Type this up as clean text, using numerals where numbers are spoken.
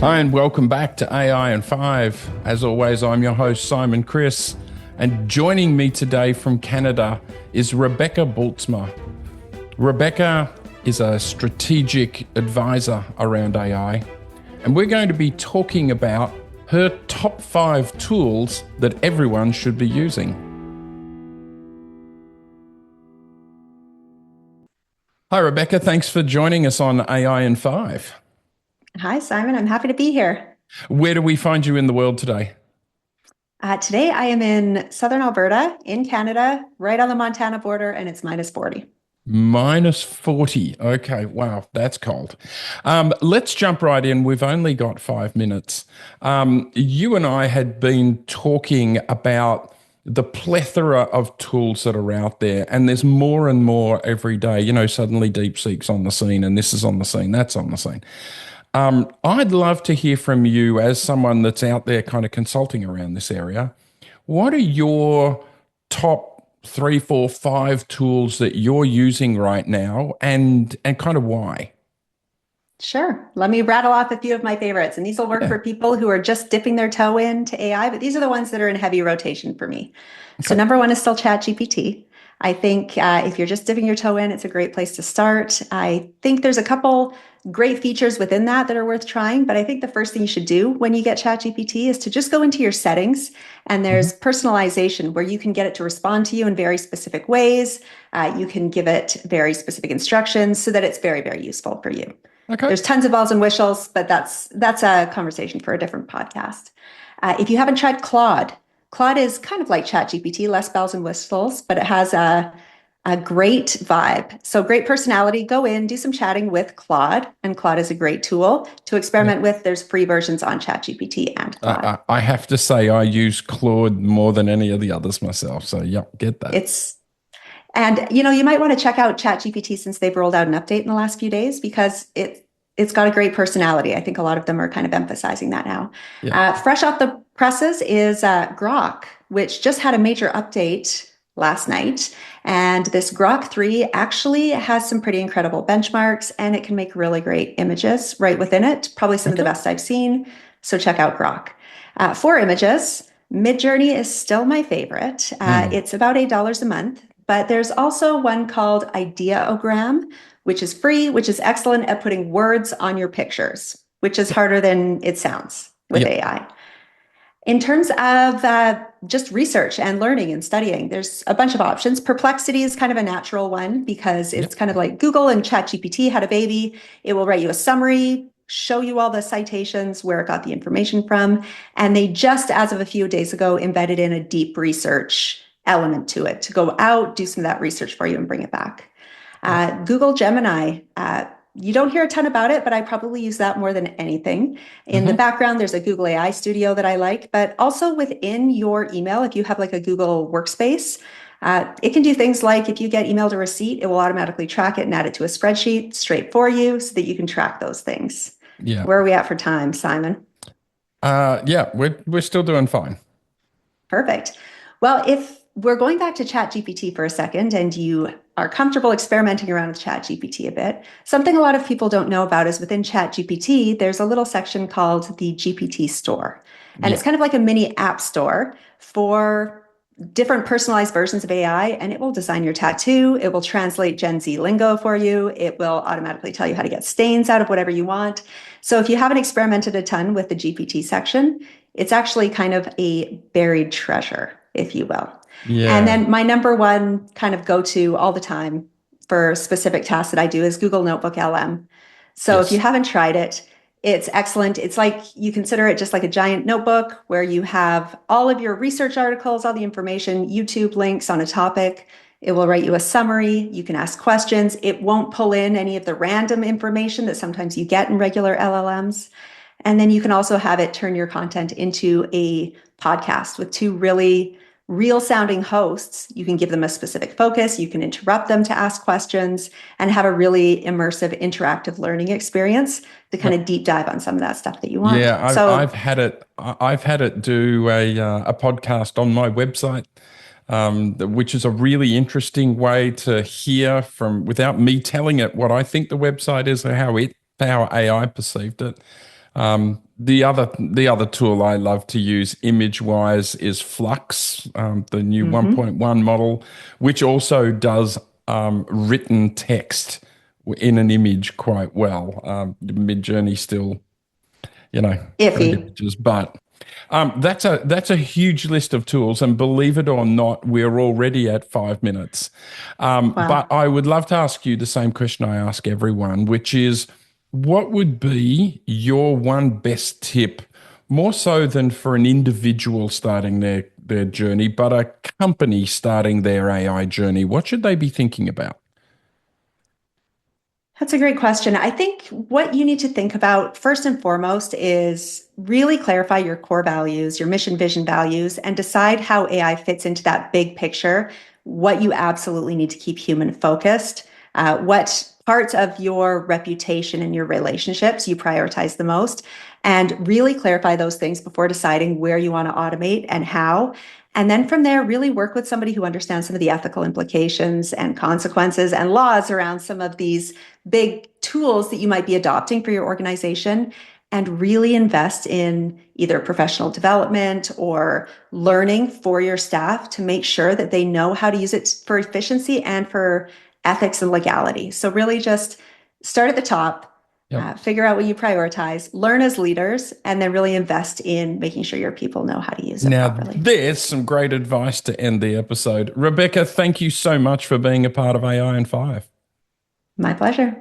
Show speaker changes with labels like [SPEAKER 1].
[SPEAKER 1] Hi, and welcome back to AI in 5. As always, I'm your host, Simon Chris, and joining me today from Canada is Rebecca Bultsma. Rebecca is a strategic advisor around AI, and we're going to be talking about her top 5 tools that everyone should be using. Hi, Rebecca. Thanks for joining us on AI in 5.
[SPEAKER 2] Hi, Simon. I'm happy to be here.
[SPEAKER 1] Where do we find you in the world today?
[SPEAKER 2] Today, I am in southern Alberta, in Canada, right on the Montana border, and it's minus 40.
[SPEAKER 1] Minus 40. Okay, wow, that's cold. Let's jump right in. We've only got 5 minutes. You and I had been talking about the plethora of tools that are out there, and there's more and more every day. You know, suddenly DeepSeek's on the scene, and this is on the scene, that's on the scene. I'd love to hear from you as someone that's out there kind of consulting around this area. What are your top 3, 4, 5 tools that you're using right now and kind of why?
[SPEAKER 2] Sure. Let me rattle off a few of my favorites, and these will work
[SPEAKER 1] Yeah.
[SPEAKER 2] for people who are just dipping their toe into AI, but these are the ones that are in heavy rotation for me. So,
[SPEAKER 1] Okay.
[SPEAKER 2] number one is still ChatGPT. I think if you're just dipping your toe in, it's a great place to start. I think there's a couple great features within that are worth trying, but I think the first thing you should do when you get ChatGPT is to just go into your settings, and
[SPEAKER 1] Mhm.
[SPEAKER 2] there's personalization where you can get it to respond to you in very specific ways. You can give it very specific instructions so that it's very, very useful for you.
[SPEAKER 1] Okay.
[SPEAKER 2] There's tons of bells and whistles, but that's a conversation for a different podcast. If you haven't tried Claude, Claude is kind of like ChatGPT, less bells and whistles, but it has a great vibe. So great personality. Go in, do some chatting with Claude, and Claude is a great tool to
[SPEAKER 1] Yeah.
[SPEAKER 2] experiment with. There's free versions on ChatGPT and Claude.
[SPEAKER 1] I have to say I use Claude more than any of the others myself. So, yeah, get that.
[SPEAKER 2] It's And you might want to check out ChatGPT since they've rolled out an update in the last few days because it's got a great personality. I think a lot of them are kind of emphasizing that now.
[SPEAKER 1] Yeah.
[SPEAKER 2] Fresh off the presses is Grok, which just had a major update last night. And this Grok 3 actually has some pretty incredible benchmarks, and it can make really great images right within it. Probably some of the
[SPEAKER 1] Okay.
[SPEAKER 2] best I've seen. So check out Grok. For images, Midjourney is still my favorite.
[SPEAKER 1] Mm.
[SPEAKER 2] It's about $8 a month. But there's also one called Ideogram, which is free, which is excellent at putting words on your pictures, which is harder than it sounds with
[SPEAKER 1] Yeah.
[SPEAKER 2] AI. In terms of just research and learning and studying, there's a bunch of options. Perplexity is kind of a natural one because
[SPEAKER 1] Yeah.
[SPEAKER 2] it's kind of like Google and ChatGPT had a baby. It will write you a summary, show you all the citations, where it got the information from. And they just, as of a few days ago, embedded in a deep research element to it to go out, do some of that research for you and bring it back. Google Gemini, you don't hear a ton about it, but I probably use that more than anything. In the
[SPEAKER 1] Hmm.
[SPEAKER 2] background, there's a Google AI Studio that I like, but also within your email, if you have like a Google workspace, it can do things like if you get emailed a receipt, it will automatically track it and add it to a spreadsheet straight for you so that you can track those things.
[SPEAKER 1] Yeah.
[SPEAKER 2] Where are we at for time, Simon?
[SPEAKER 1] Yeah, we're still doing fine.
[SPEAKER 2] Perfect. Well, if we're going back to ChatGPT for a second and you are comfortable experimenting around with ChatGPT a bit, something a lot of people don't know about is within ChatGPT, there's a little section called the GPT Store. And
[SPEAKER 1] Yeah.
[SPEAKER 2] it's kind of like a mini app store for different personalized versions of AI, and it will design your tattoo. It will translate Gen Z lingo for you. It will automatically tell you how to get stains out of whatever you want. So if you haven't experimented a ton with the GPT section, it's actually kind of a buried treasure, if you will. And
[SPEAKER 1] Yeah.
[SPEAKER 2] then my number one kind of go-to all the time for specific tasks that I do is Google Notebook LM. So if you
[SPEAKER 1] Yes.
[SPEAKER 2] haven't tried it, it's excellent. It's like you consider it just like a giant notebook where you have all of your research articles, all the information, YouTube links on a topic. It will write you a summary. You can ask questions. It won't pull in any of the random information that sometimes you get in regular LLMs. And then you can also have it turn your content into a podcast with two really real sounding hosts. You can give them a specific focus. You can interrupt them to ask questions and have a really immersive, interactive learning experience to kind of deep dive on some of that stuff that you want.
[SPEAKER 1] Yeah, I've
[SPEAKER 2] So
[SPEAKER 1] had it. I've had it do a podcast on my website, which is a really interesting way to hear from without me telling it what I think the website is or how AI perceived it. the other tool I love to use image wise is Flux, the new
[SPEAKER 2] Hmm.
[SPEAKER 1] 1.1 model, which also does written text in an image quite well. Midjourney still,
[SPEAKER 2] Iffy.
[SPEAKER 1] great images, but that's a huge list of tools, and believe it or not, we're already at 5 minutes. But
[SPEAKER 2] Wow.
[SPEAKER 1] I would love to ask you the same question I ask everyone, which is, what would be your one best tip, more so than for an individual starting their journey, but a company starting their AI journey? What should they be thinking about?
[SPEAKER 2] That's a great question. I think what you need to think about first and foremost is really clarify your core values, your mission, vision, values, and decide how AI fits into that big picture, what you absolutely need to keep human focused, what parts of your reputation and your relationships you prioritize the most, and really clarify those things before deciding where you want to automate and how. And then from there, really work with somebody who understands some of the ethical implications and consequences and laws around some of these big tools that you might be adopting for your organization, and really invest in either professional development or learning for your staff to make sure that they know how to use it for efficiency and for ethics and legality. So, really just start at the top,
[SPEAKER 1] Yep.
[SPEAKER 2] figure out what you prioritize, learn as leaders, and then really invest in making sure your people know how to use it
[SPEAKER 1] Now,
[SPEAKER 2] properly.
[SPEAKER 1] there's some great advice to end the episode. Rebecca, thank you so much for being a part of AI in 5.
[SPEAKER 2] My pleasure.